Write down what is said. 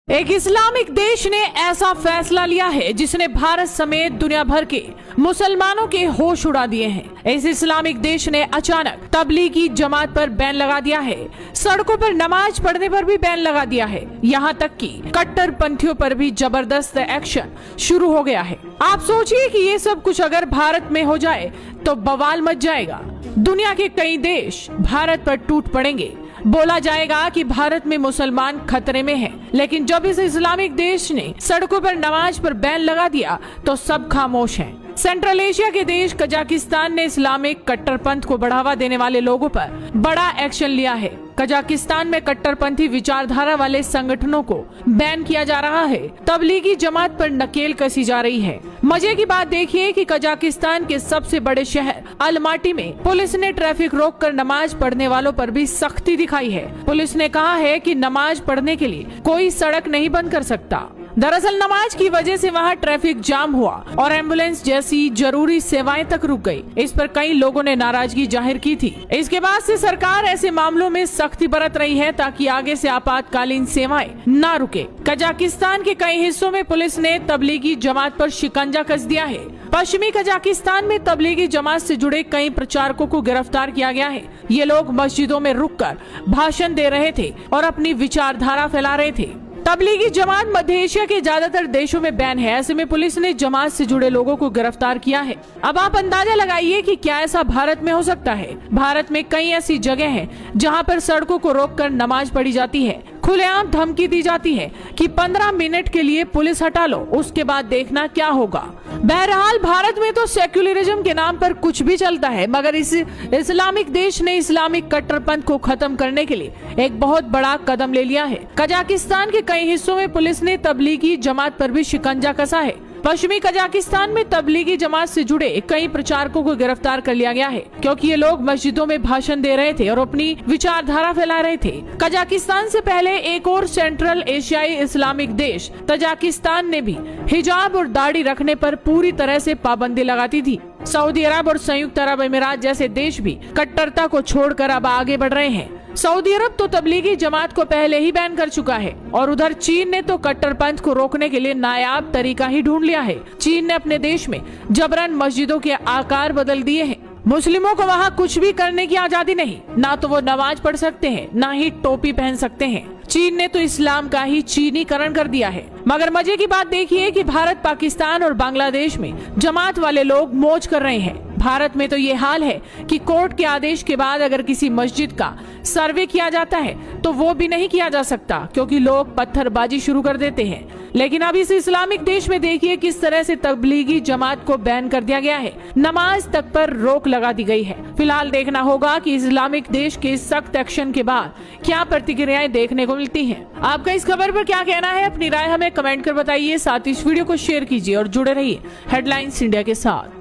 एक इस्लामिक देश ने ऐसा फैसला लिया है जिसने भारत समेत दुनिया भर के मुसलमानों के होश उड़ा दिए हैं। इस इस्लामिक देश ने अचानक तबलीगी जमात पर बैन लगा दिया है। सड़कों पर नमाज पढ़ने पर भी बैन लगा दिया है। यहाँ तक कि कट्टरपंथियों पर भी जबरदस्त एक्शन शुरू हो गया है। आप सोचिए कि ये सब कुछ अगर भारत में हो जाए तो बवाल मच जाएगा। दुनिया के कई देश भारत पर टूट पड़ेंगे। बोला जाएगा कि भारत में मुसलमान खतरे में हैं। लेकिन जब इस इस्लामिक देश ने सड़कों पर नमाज पर बैन लगा दिया तो सब खामोश हैं। सेंट्रल एशिया के देश कजाकिस्तान ने इस्लामिक कट्टरपंथ को बढ़ावा देने वाले लोगों पर बड़ा एक्शन लिया है। कजाकिस्तान में कट्टरपंथी विचारधारा वाले संगठनों को बैन किया जा रहा है। तबलीगी जमात पर नकेल कसी जा रही है। मजे की बात देखिए कि कजाकिस्तान के सबसे बड़े शहर अलमाटी में पुलिस ने ट्रैफिक रोककर नमाज पढ़ने वालों पर भी सख्ती दिखाई है। पुलिस ने कहा है कि नमाज पढ़ने के लिए कोई सड़क नहीं बंद कर सकता। दरअसल नमाज की वजह से वहाँ ट्रैफिक जाम हुआ और एम्बुलेंस जैसी जरूरी सेवाएं तक रुक गई। इस पर कई लोगों ने नाराजगी जाहिर की थी। इसके बाद से सरकार ऐसे मामलों में सख्ती बरत रही है ताकि आगे से आपातकालीन सेवाएं न रुके। कजाकिस्तान के कई हिस्सों में पुलिस ने तबलीगी जमात पर शिकंजा कस दिया है। पश्चिमी कजाकिस्तान में तबलीगी जमात से जुड़े कई प्रचारकों को गिरफ्तार किया गया है। ये लोग मस्जिदों में रुककर भाषण दे रहे थे और अपनी विचारधारा फैला रहे थे। तबलीगी जमात मध्य एशिया के ज्यादातर देशों में बैन है। ऐसे में पुलिस ने जमात से जुड़े लोगों को गिरफ्तार किया है। अब आप अंदाजा लगाइए कि क्या ऐसा भारत में हो सकता है। भारत में कई ऐसी जगह हैं जहां पर सड़कों को रोककर नमाज पढ़ी जाती है। खुलेआम धमकी दी जाती है कि 15 मिनट के लिए पुलिस हटा लो, उसके बाद देखना क्या होगा। बहरहाल भारत में तो सेक्युलरिज्म के नाम पर कुछ भी चलता है, मगर इस इस्लामिक देश ने इस्लामिक कट्टरपंथ को खत्म करने के लिए एक बहुत बड़ा कदम ले लिया है। कजाकिस्तान के कई हिस्सों में पुलिस ने तबलीगी जमात पर भी शिकंजा कसा है। पश्चिमी कजाकिस्तान में तबलीगी जमात से जुड़े कई प्रचारकों को गिरफ्तार कर लिया गया है क्योंकि ये लोग मस्जिदों में भाषण दे रहे थे और अपनी विचारधारा फैला रहे थे। कजाकिस्तान से पहले एक और सेंट्रल एशियाई इस्लामिक देश तजाकिस्तान ने भी हिजाब और दाढ़ी रखने पर पूरी तरह से पाबंदी लगाती थी। सऊदी अरब और संयुक्त अरब अमीरात जैसे देश भी कट्टरता को छोड़कर अब आगे बढ़ रहे हैं। सऊदी अरब तो तबलीगी जमात को पहले ही बैन कर चुका है और उधर चीन ने तो कट्टरपंथ को रोकने के लिए नायाब तरीका ही ढूंढ लिया है। चीन ने अपने देश में जबरन मस्जिदों के आकार बदल दिए हैं। मुस्लिमों को वहाँ कुछ भी करने की आजादी नहीं, ना तो वो नमाज पढ़ सकते हैं, ना ही टोपी पहन सकते हैं। चीन ने तो इस्लाम का ही चीनीकरण कर दिया है। मगर मजे की बात देखिए कि भारत, पाकिस्तान और बांग्लादेश में जमात वाले लोग मौज कर रहे हैं। भारत में तो ये हाल है कि कोर्ट के आदेश के बाद अगर किसी मस्जिद का सर्वे किया जाता है तो वो भी नहीं किया जा सकता क्योंकि लोग पत्थरबाजी शुरू कर देते हैं। लेकिन अब इस इस्लामिक देश में देखिए किस तरह से तबलीगी जमात को बैन कर दिया गया है। नमाज तक पर रोक लगा दी गई है। फिलहाल देखना होगा कि इस्लामिक देश के सख्त एक्शन के बाद क्या प्रतिक्रियाएं देखने को मिलती हैं। आपका इस खबर पर क्या कहना है, अपनी राय हमें कमेंट कर बताइए। साथ ही इस वीडियो को शेयर कीजिए और जुड़े रहिए हेडलाइंस इंडिया के साथ।